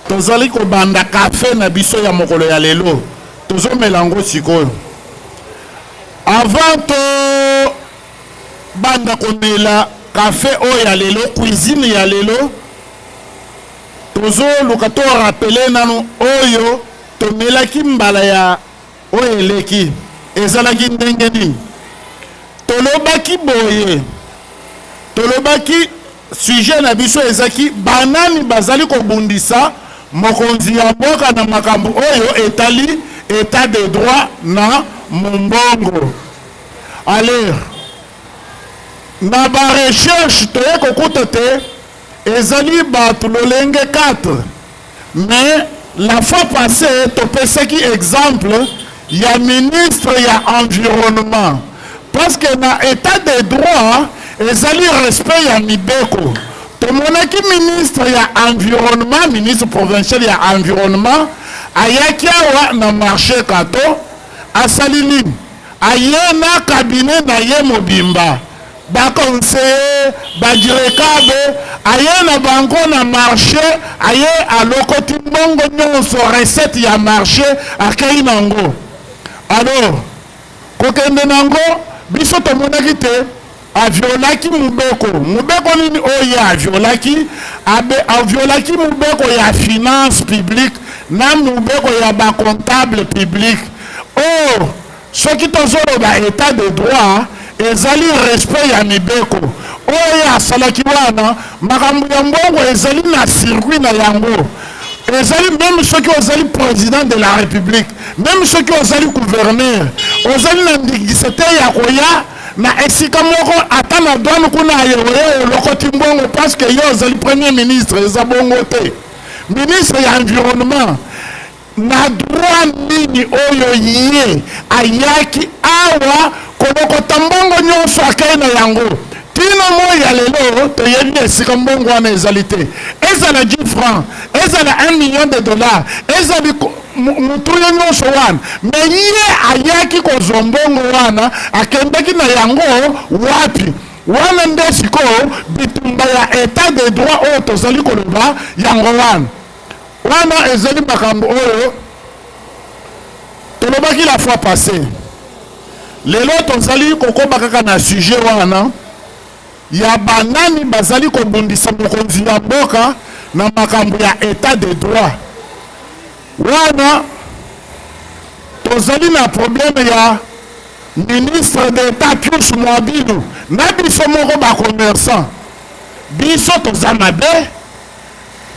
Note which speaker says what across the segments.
Speaker 1: tozali kobanda kafe na biso ya mokolo ya lelo tozomela yango sikoyo avant to banda komela kafe oyo ya lelo cuisine ya lelo tozoluka to rapele nanu oyo tomelaki mbala ya oyo eleki ezalaki ndenge nini tolobaki boye tolobaki sujet na biso ezaki banani bazali kobundisa mokonzi ya mboka na makambo oyo etali état de droit na mombongo. Alors na ba recherche toye kokuta te ezali bato lolenge 4 mais la fois passée topesaki exemple ya ministre ya environnement parce que na état de droit ezali respect ya mibeko tomonaki ministre ya environnement ministre provincial ya environnement ayaki awa na marché kato asali nini aye na cabinet na ye mobimba baconseiller badirecable aye na bango na marché aye alokoti mbongo nyonso recette ya marché akei nango alors kokende nango biso tomonaki te aviolaki mubeko nini oye aviolaki mubeko ya finance publique na mubeko ya ba comptable public oh soki tozoloba état de droit ezali respect ya mibeko oyo asalaki wana makambo ya mbongo ezali na circuit na yango ezali même soki ozali président de la république même soki ozali gouverneur ozali na ndingisa te ya koya na esika moko ata na douane kuna ayewe olokoti mbongo parce que yo ozali premier ministre eza bongo te ministre ya environnement na droit nini oyo ye ayaki awa kolokota mbongo nyonso akei na yango tina mo ya lelo toyebi esika mbongo wana ezali te ezala 10 francs ezala 1 million de dollars ezali mutuye nyonso wana me ye ayaki kozwa mbongo wana akendaki na yango wapi wana nde sikoyo bitumba ya état de droit oyo tozali koloba yango wana ezali makambo oyo tolobaki la fois passée lelo tozali kokoba kaka na sujet wana ya banani bazali kobundisa mokonzi ya mboka na makambo ya état de droit wana tozali na problème ya ministre d'état Pius Mwabilu na biso moko ba commerçant biso toza mabe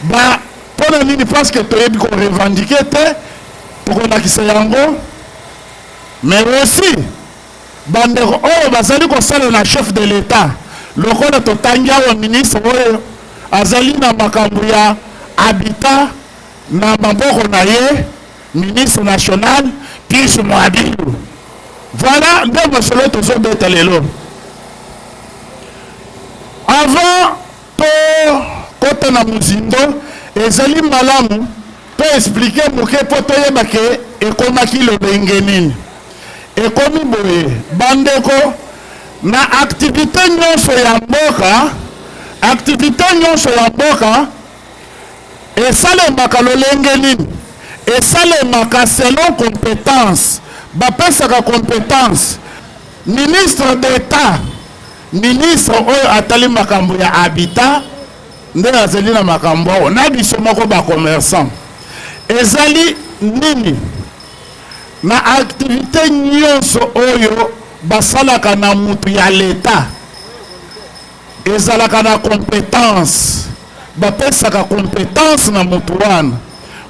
Speaker 1: ba pona nini parce que toyebi ko revendiquer te tokolakisa yango mais aussi bandeko oyo bazali kosala na chef de l'état lokola totangi awa ministre oyo azali na makambo ya habitat na maboko na ye ministre national Pius Mwabilu voilà nde masolo tozobeta lelo avant to kota na mozindo ezali malamu to expliquer moke po toyeba ke ekomaki lobenge nini ekomi boye bandeko na activité nyonso ya mboka esalemaka lolenge nini esalemaka selon compétence bapesaka compétence ministre d'état ministre oyo atali makambo ya habitat nde azali na makambo oyo na biso moko bacommerçant ezali nini na activité nyonso oyo basalaka na mutu ya l'État ezalaka na compétence bapesaka compétence na mutu wana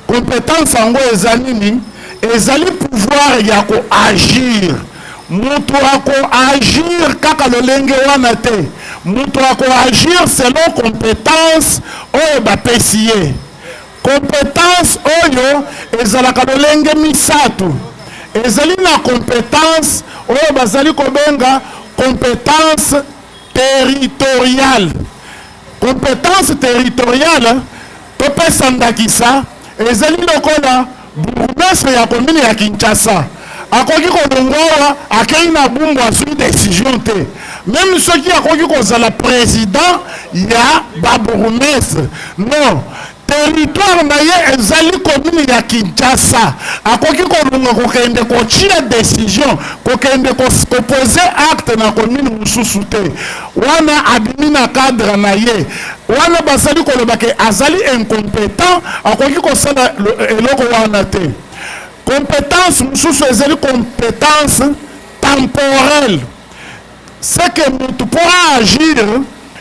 Speaker 1: compétence yango eza nini ezali pouvoir ya koagir mutu akoagir kaka lolenge wana te mutu akoagir selon compétence oyo bapesi ye compétence oyo ezalaka lolenge misato ezali na compétence oyo bazali kobenga compétence territoriale compétence territoriale topesa ndakisa ezali lokola bourgmestre ya commune ya Kinshasa akoki kolongwa akei na bumbu asui décision te même ceux qui ont la président, il y a Babourmestre. Non. Territoire naye ezali commune ya Kinshasa akoki kolunga kokende kochia décision kokende koposer acte na commune mususu te wana abimi na cadre naye wana basali kolobake azali incompétent akoki kosala eloko wana te compétence mususu ezali compétence temporelle c'est que mutu pour agir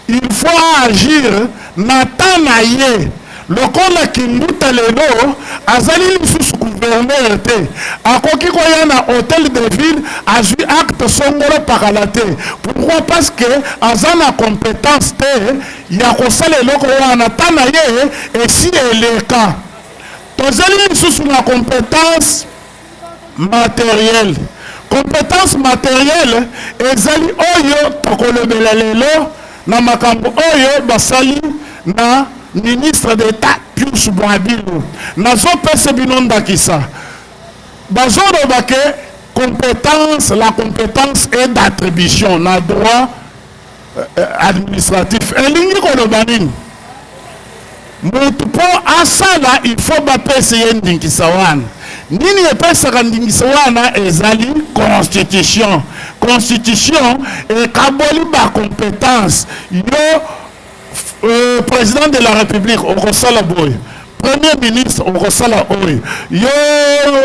Speaker 1: il faut agir na temps naye lokola Kimbuta lelo azali lisusu gouverneur te akoki koya na hôtel de ville azui acte songolo pakala te pourquoi parce que azana compétence te ya kosala eloko wana tana ye esi eleka tozali lisusu na compétence matérielle compétence matérielle ezali oyo tokolobela lelo na makambo oyo basali na ministre d'État Pius Mwabilu nazo pese binonda kisa bazoro bake compétence la compétence est d'attribution na droit administratif elingi kolobanini mutu po asala il faut bapese ye ndingisa wana nini epesaka ndingisa wana ezali constitution constitution ekaboli ba compétence yo président de la République au Rosala Boy, premier ministre au Rosala Oy, yo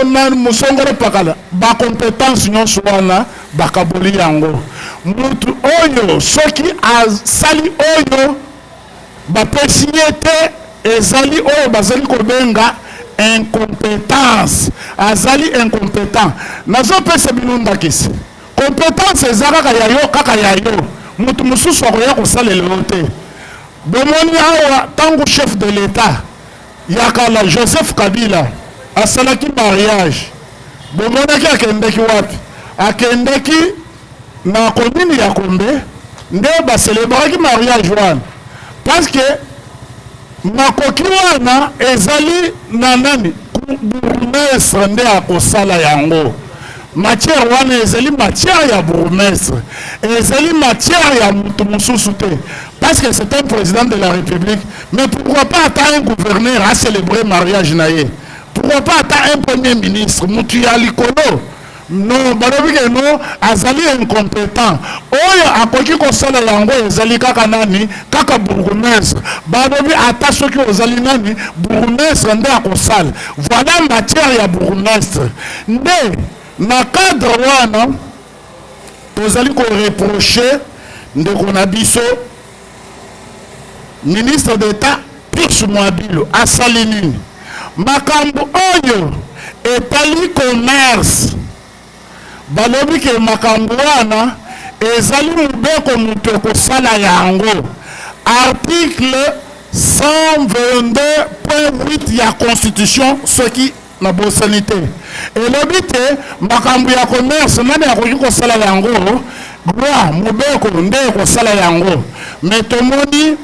Speaker 1: na musongoro pakala, ba compétence nyon suwana, ba kaboli yango. Mutu oyo, soki azali oyo, ba pesiyete, ezali oyo, bazali kobenga, incompétence. Azali incompétent. Nazo pese binunda kisi. Compétence ezaka kaka yayo. Mutu mususu akoya kosala leote. Bomoni awa tango chef de l'État yakala Joseph Kabila asalaki mariage bomonaki akendeki wapi akendeki na commune ya Kombe nde baselebraki mariage wana parce que makoki wana ezali na nani bourgmestre nde akosala yango matière wana ezali matière ya bourgmestre ezali matière ya mutu mususu te parce que c'est un président de la République mais pourquoi pas attendre un gouverneur à célébrer mariage naye pourquoi pas attendre un premier ministre mutu ya likolo non balobi ke non azali incompétent oyo akoki kosala yango ezali kaka nani kaka bourgmestre balobi ata soki ozali nani bourgmestre nde akosala voilà matière ya bourgmestre nde na cadre wana tozali ko reprocher ndeko na biso ministre d'État Pius Mwabilu asali nini makambo oyo etali commerce balobi ke makambo wana ezali mubeko mutu ekosala yango article 122.8 ya constitution soki na bosanité elobi te makambo ya commerce nani akoki kosala yango loi mubeko nde ekosala yango mais tomoni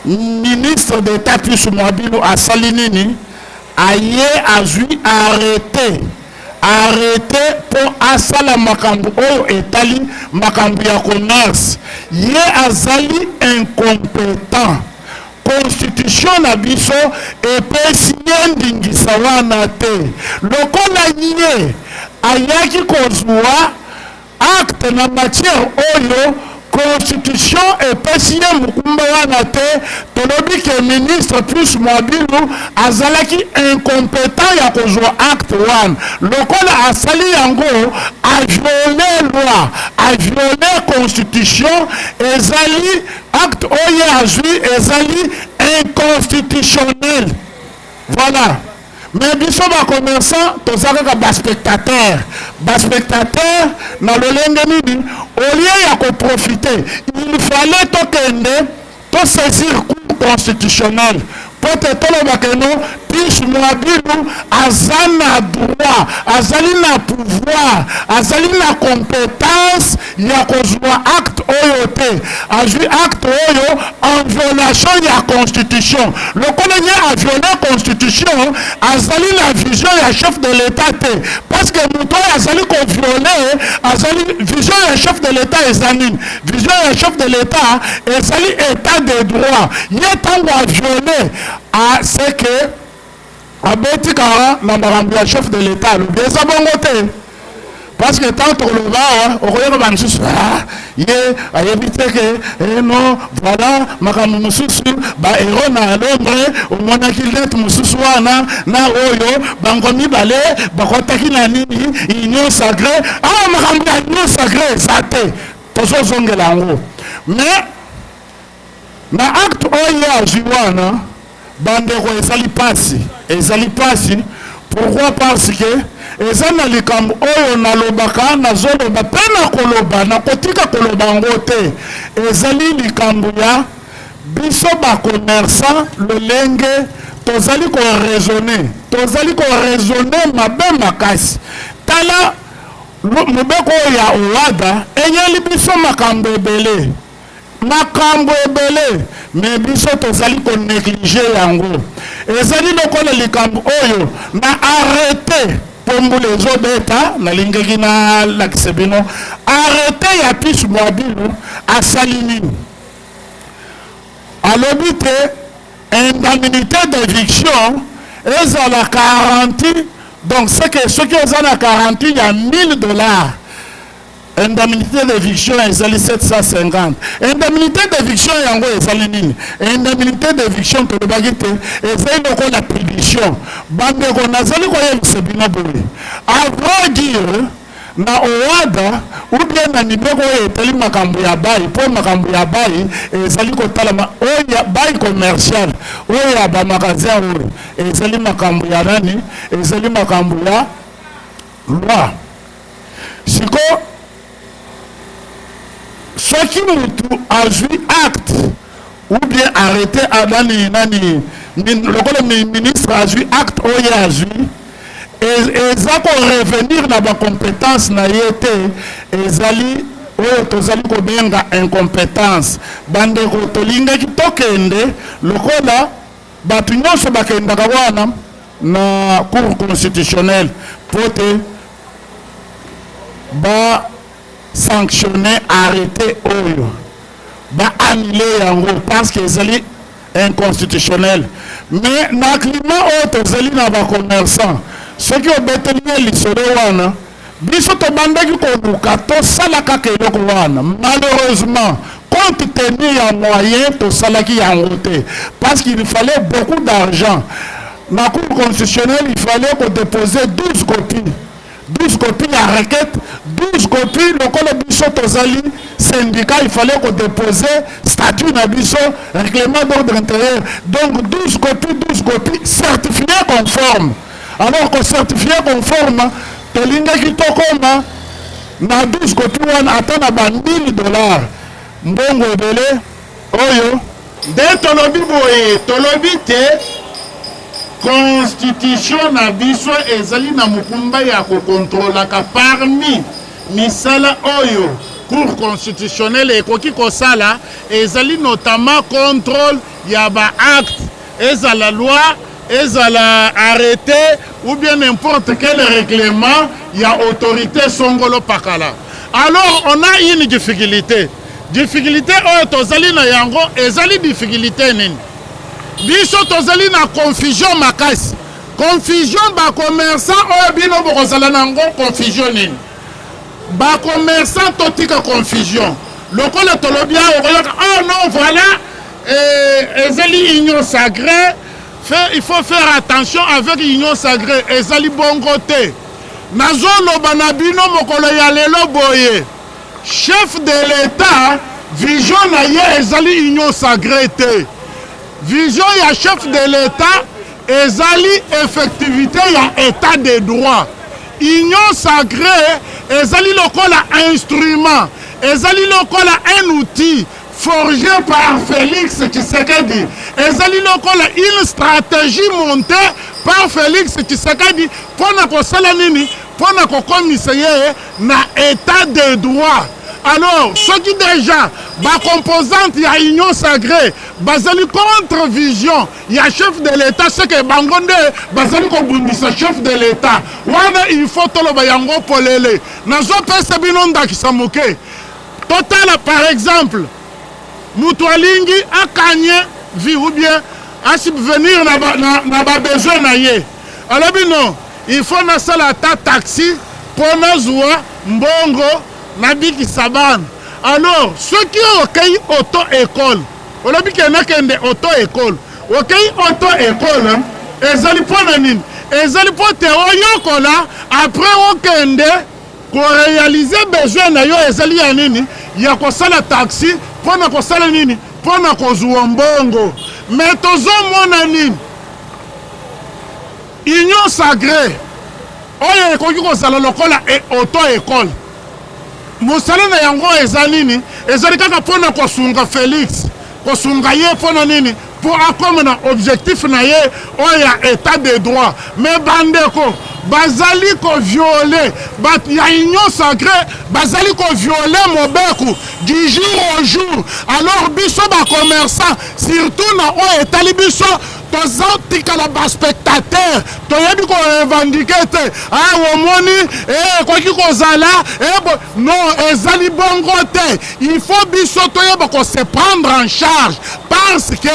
Speaker 1: ministre d'État Pius Mwabilu asali nini aye azwi arrêté pour asala makambo oyo etali makambo ya commerce ye azali incompétent constitution na biso epesi ye ndingisa wana te lokola ye ayaki kozwa acte na matière oyo constitution epesi ye mukumba wana te tolobi ke ministre Pius Mwabilu azalaki incompétent ya kozwa acte wana lokola asali yango aviole loi aviole constitution ezali acte oyo azwi ezali inconstitutionnel voilà mais biso commerçant tozalaka baspectateur na lolenge nini au lieu ya koprofiter il fallait tokende to saisir cour constitutionnel po te tolobaka no biche Mwabilu azana droit, azali na pouvoir, azali na compétence ya kozwa acte oyo te, azwi acte oyo en violation ya constitution. Le colonel a violé constitution, azali la vision ya chef de l'état te, parce que muto azali ko violer, azali vision ya chef de l'état ezanine, vision ya chef de l'état ezali état de droit. Ye tango a violé, c'est que abeti kara na marambo ya chef de l'état lo beza bongo te, parce que tant que le va okoyeba bansusu ye ayebi te que non voilà makambo mosusu ba héros na Londres omonaki lettre mosusu wana na oyo bango mibale bakotaki na nini union sacrée. Makambo ya union sacrée eza te, tozozongela yango. Mais na acte oyo azwi wana bandeko ezali pasi. Pourquoi? Parce que eza na likambo oyo nalobaka nazoloba mpe na koloba na kotika koloba yango te, ezali likambo ya biso bacommerçant lolenge tozali koraisonne mabe makasi. Tala mobeko oyo ya OHADA enyeli biso makambo ebele, mais biso tozali ko négliger yango. Ezali lokola likambo oyo na arrêté pombule ezobeta na lingeki na lakisebino arrêté ya biche Mwabilu asali nini alobi te indemnité d'éviction ezala garantie. Donc c'est que ceux qui ont la garantie il y a $1000. Indemnité d'éviction ezali 750. Indemnité d'éviction yango ezali nini? Indemnité d'éviction to bagite ezali loko la pétition. Bande ko nazali ko yebisa bino boye. Avant dire na OHADA ou bien na nibeko etali makambo ya bayi, po makambo ya bayi ezali ko talama oya bayi commercial oya ba magasin oyo ezali makambo ya nani, ezali makambo ya loi. Siko ce qui a joué acte ou bien arrêté à le ministre a joué acte ou a joué et ça qu'on revenir dans la compétence na yete ezali oyo tozali ko benga incompétence bande ko tolinga ki tokende lokola batu nyonso bakenda kawana na cour constitutionnelle pote ba sanctionner arrêter oyo ba annuler yango parce que ezali inconstitutionnel. Mais na climat oyo tozali na ba commerçant soki obeteli lisolo wana biso tobandaki koluka tosala kaka eloko wana, malheureusement compte tenu ya moyen tosalaki yango te parce qu'il fallait beaucoup d'argent. Na cour constitutionnelle il fallait qu'on déposer 12 copies. 12 copies à requête, 12 copies, le col biso tozali syndicat, il fallait qu'on dépose statut na biso, règlement d'ordre intérieur. Donc 12 copies, certifié conforme. Alors que certifié conforme, tolinga ki tokoma na 12 copies wana atana ba $1000. Mbongo ebele oyo de tolobi boye, tolobi te constitution na biso ezali na mukumba ya ko contrôler ka parmi misala oyo cour constitutionnelle ekoki kosala ezali notamment contrôle ya ba acte ezala loi ezala arrêté ou bien n'importe quel règlement ya autorité songolo pakala. Alors on a une difficulté oyo tozali na yango ezali difficulté nini biso tozali na confusion makasi. Confusion ba commerçant oyo bino bokozala nango confusion nini ba commerçant totika confusion lokola tolobia okoyoka oh non voilà ezali union sacrée. Il faut faire attention avec union sacrée ezali bongo te nazoloba na bino mokolo ya lelo boye chef de l'état vision na ye ezali union sacrée te. Vision ya chef de l'état ezali effectivité ya état de droit. Union sacrée ezali lokola instrument, ezali lokola un outil forgé par Félix Tshisekedi, ezali lokola une stratégie montée par Félix Tshisekedi pona ko sala nini pona ko commissaire na état de droit. Alors, ceux qui déjà, composante, il y a union sacrée, basali contre vision, il y a chef de l'État, c'est que Bangonde, basali kobundisa chef de l'État. Wana il faut tolo bayango polele. Nazo pesa binonda kisamuke. Total par exemple, Mutualingi a gagné vie ou bien à subvenir na ba besoin na ye. Alors non, il faut na sala ta taxi pour na zoa mbongo Nabiki Saban. Alors, ceux qui ont accueilli auto-école, on a dit qu'il y en a qui ont auto-école. Ok, auto-école, ils ont pas nanine. Ils ont pas théorie là. Après, on a réalisé besoin na yo ezali ya nini. Il y a quoi ça la taxi pour na quoi ça la nini pour na quoi mbongo. Mais tozo mon nini. Union sacrée. Oye ko ko sala lokola et auto-école. Mosala na yango eza nini ezali kaka pona kosunga Félix kosunga ye pona nini pour akoma na objectif na ye oya état de droit mais bandeko bazali ko violer bat ya union sacrée bazali ko violer mobeku du jour au jour. Alors biso ba commerçant surtout na o état biso toza tikala ba spectateur toyebi ko revendiquer te omoni quoi ki kozala non ezali bongo te. Il faut biso toyeba ko se prendre en charge parce que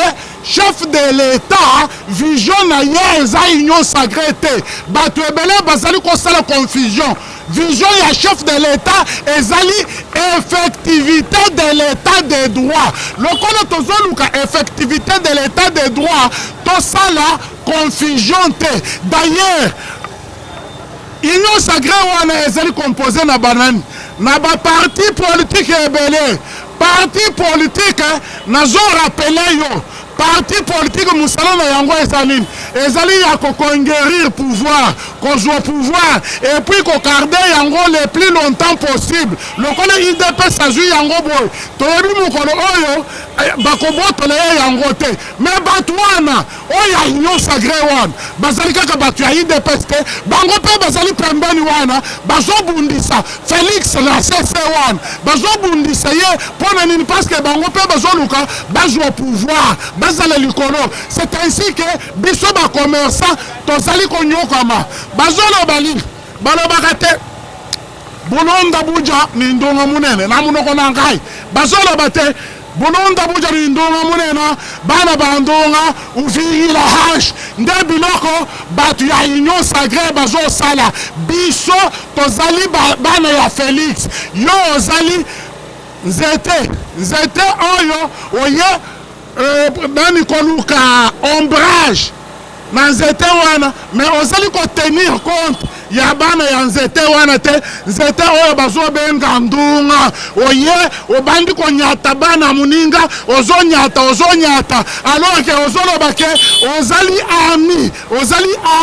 Speaker 1: chef de l'État vision na ye eza union sacrée te. Bato ebele bazali kosala confusion. Vision ya chef de l'État ezali effectivité de l'État de droit. Lokola tozoluka effectivité de l'État de droit tosala confusion te. D'ailleurs union sacrée wana ezali composé na banani na ba parti politique ebele. Parti politique nazo rappeler yo parti politique musala na yango ezali ezali ya ko conquérir pouvoir kozwa pouvoir et puis ko garder yango le plus longtemps possible. Lokola IDP s'agit yango boy toyebi mukolo oyo bakobotola yango te mais batwana oya union sacrée wana bazali kaka batu ya IDP te bango pe bazali pembeni wana bazobundisa Félix na CC wana bazobundisa ye pona nini parce que bango pe bazoluka bazwa pouvoir. C'est ainsi que biso ba commerçant tozali konyokama bazolo bali balobakate bulonda buja ni ndonga munene na munoko na ngai bazolo bate bulonda buja ni ndonga munene bana bandonga uviri la hash nde biloko batu ya union sacrée bazo sala biso tozali bana ya Félix yo ozali nzete oyo oye nani koluka ombrage na nzete wana mais ozali ko tenir compte ya bana ya nzete wana te nzete oyo bazobenga ndunga oye obandi ko nyata bana muninga ozonyata alors que ozoloba ke ozali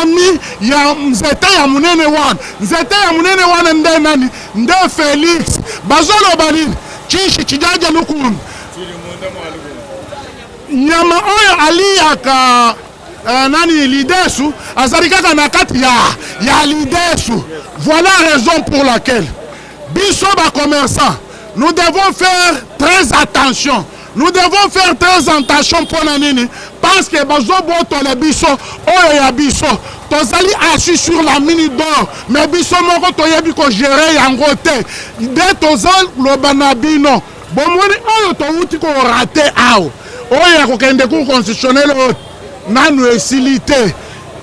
Speaker 1: ami ya nzete ya munene wana nde nani nde Félix bazoloba nini chishi chijaja lukunu nyama oyo aliyaka nani lidesu azali kaka na kati ya lidesu. Voilà la raison pour laquelle biso ba commerçant nous devons faire très attention. Nous devons faire très attention pour nini parce que bazo boto le biso oyo ya biso tozali assis sur la mine d'or mais biso moko toyebi ko gérer yango te de tozal lobanabino bomoni oyo touti ko rater ao oya kokende cour constitutionnel nanu esilité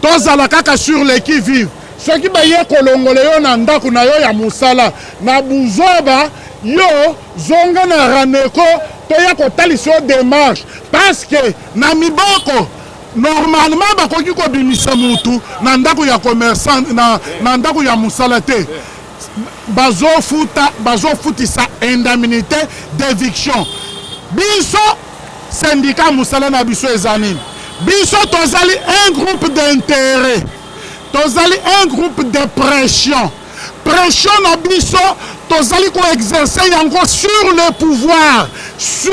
Speaker 1: tozala kaka sur les qui vivent ceux qui baye kolongole yo na ndako na yo ya musala na buzoba yo zonga na raneko toya kotalisa démarche parce que na miboko normalement bakoki kobimisa mutu na ndako ya commerçant na ndako ya musala te bazofutisa indemnité d'éviction. Biso syndicat musala na biso ezanini biso tozali un groupe d'intérêt tozali un groupe de pression na biso
Speaker 2: tozali ko exercer yango sur le pouvoir, sur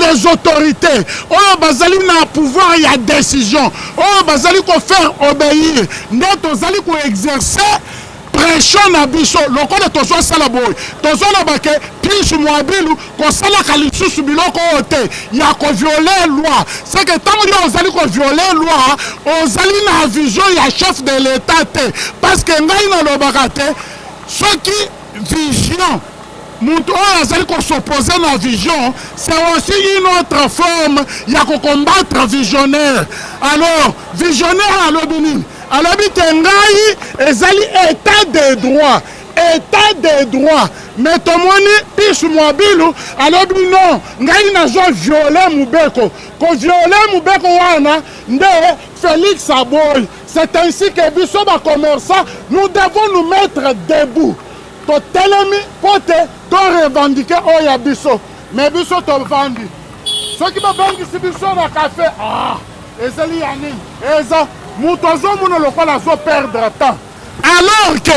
Speaker 2: les autorités. Oh bazali na pouvoir ya décision. Oh bazali ko faire obéir. Nde tozali ko exercer pression na biso lokola tozo sala boy. Tozo na bake Pichu Mwabilu ko sala kalisusu biloko ote ya ko violer loi. C'est que tant que ozali ko violer loi, ozali na vision ya chef de l'état te parce que ngai na lobaka te ceux qui vision Moutou azali ko s'opposer na vision, c'est aussi une autre forme ya ko combattre visionnaire. Alors visionnaire alobini alobi tengai ezali état de droit, état de droit. Mais tomoni Pichu Mwabilu alobi non ngai nazo violer mubeko ko violer mubeko wana nde Félix Aboy. C'est ainsi que biso ba commerçant nous devons nous mettre debout. To telemi pote to revendiquer oya biso mais biso to vandi soki ba bangi si biso na café ezali yani eza muto azomona lokola azo perdre temps alors que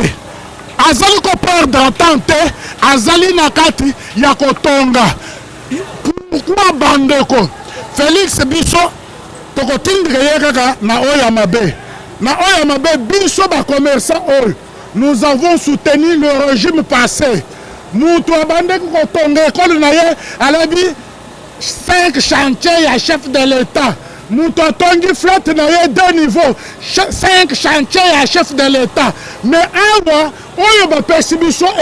Speaker 2: azali ko perdre temps te azali na kati ya kotonga. Pourquoi bandeko Félix biso tokotindre ye kaka na oya mabe biso ba commerçant oyo. Nous avons soutenu le régime passé. Nous avons 5 chantiers à chef de l'État. Nous avons flotte 2 niveaux. 5 chantiers à chef de l'État. Mais avant, on a perçu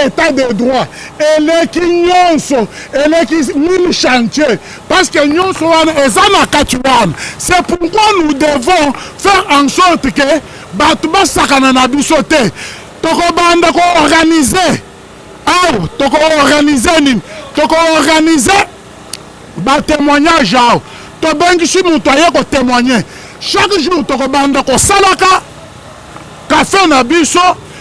Speaker 2: état de droit. Et les qui et les 1000 chantiers. Parce que nous sommes c'est pourquoi nous devons faire en sorte que Batouba Sakanana Bissote. Tokobanda ko organiser toko organiser ba témoignage to bengi si muto aye ko témoigner chaque jour tokobanda ko salaka café na biso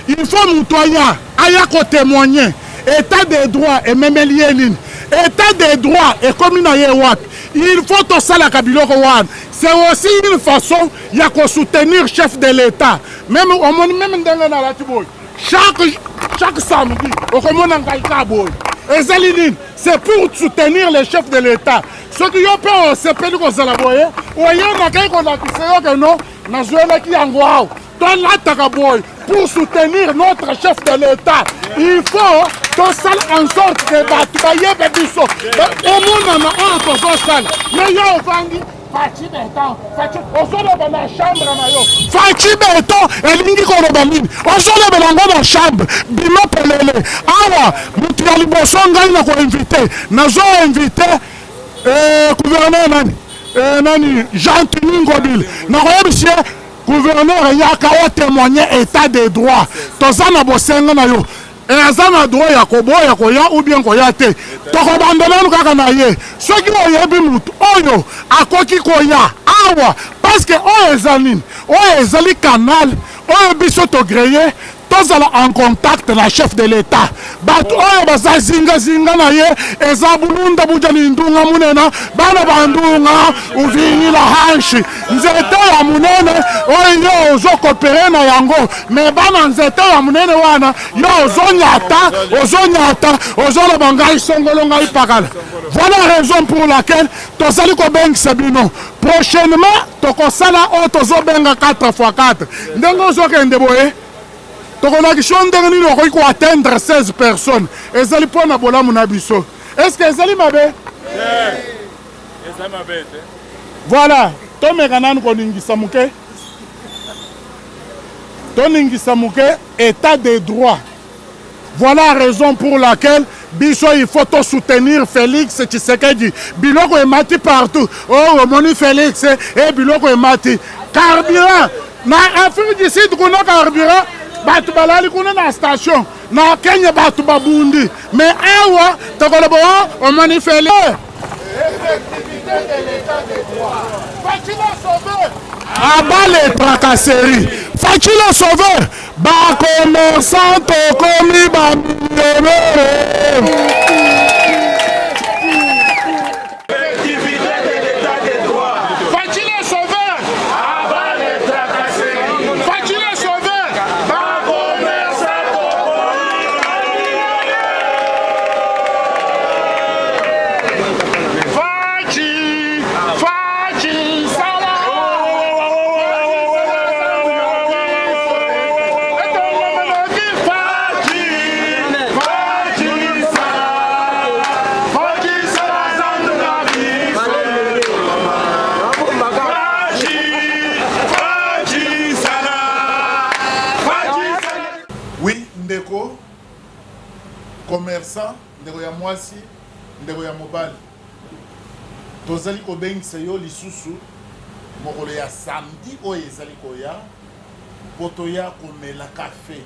Speaker 2: il faut muto aya ko témoigner état de droit et même lienine état de droit et comme na ye wat il faut to salaka biloko wan. C'est aussi une façon de soutenir le chef de l'État. Même au monde, même dans la chaque samedi, au monde c'est pour soutenir le chef de l'État. Ceux qui ont peur, c'est pas nous la voyer. Ou il y a que non, pour soutenir notre chef de l'État, il faut qu'on salle en sorte que au monde, Fachi Beton, elingi koloba nini ozolo belango na chambre bino pelele awa mutu ya liboso ngai na koinvite nazo invite gouverneur nani Jean Tiningobile na koyebisie gouverneur yaka o témoigner état de droit toza na bosenga na yo aza na droit ya koboya koya ou bien koya te tokobandela kaka na ye soki oyebi mutu oyo akoki koya awa parce que oyo eza nini oyo ezali canal oyo biso togreye tozala en contact na chef de l'État bato oyo baza zingazinga na ye eza bulunda bujani ndunga munena bana bandunga uvini la hanshi nzete ya munene oyo yo ozokopere na yango me bana nzete ya munene wana yo ozonyata ozoloba ngai songolo ngai pakala. Voilà la raison pour laquelle tozali kobengisa bino prochainement tokosala oyo tozobenga 4x4 ndenge ozokende boye tokonakisho ndenge nini okoki ko atteindre 16 personnes ezali mpona bolamu na biso. Est-ce que ezali mabe? Voilà tomeka nani koningisa muke toningisa muke état de droit. Voilà la raison pour laquelle biso il faut soutenir Félix Tshisekedi. Biloko emati partout. Oh moni Félix et biloko emati carburant na Afrique du Sud kuna carburant batu balali kuna na station na Kenya batu babundi mais awa tokolobo o moni Félix effectivité de l'état de droit. Faut-il sauver abat les tracasseries. Faut-il sauver ba commerçant komi ba
Speaker 1: commerçant ndeko ya mwasi ndeko ya mobali tozali kobengisa yo lisusu mokolo ya samedi oyo ezali koya po toya komela kafe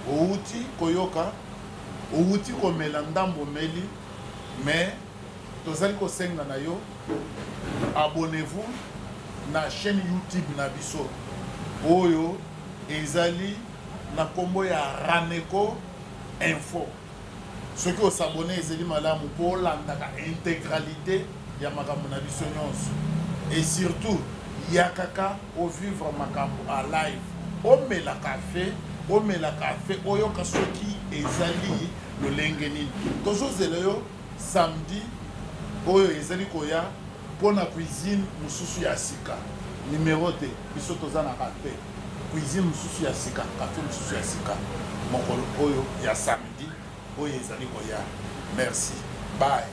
Speaker 1: outi koyoka outi komela ndambo meli mais tozali kosenga na yo abonnez-vous na chaîne YouTube na biso oyo ezali na kombo ya Raneco Info soki osabone ezali malamu po olandaka intégralité ya makambo na biso nyonso et surtout yakaka ovivre makambo a live omela kafe oyoka soki ezali lolenge nini tozozela yo samedi oyo ezali koya mpona cuisine mosusu ya sika numéro te biso toza na kafe cuisine mosusu ya sika kafe mosusu ya sika mokolo oyo ya samedi oyo ezali koya merci bye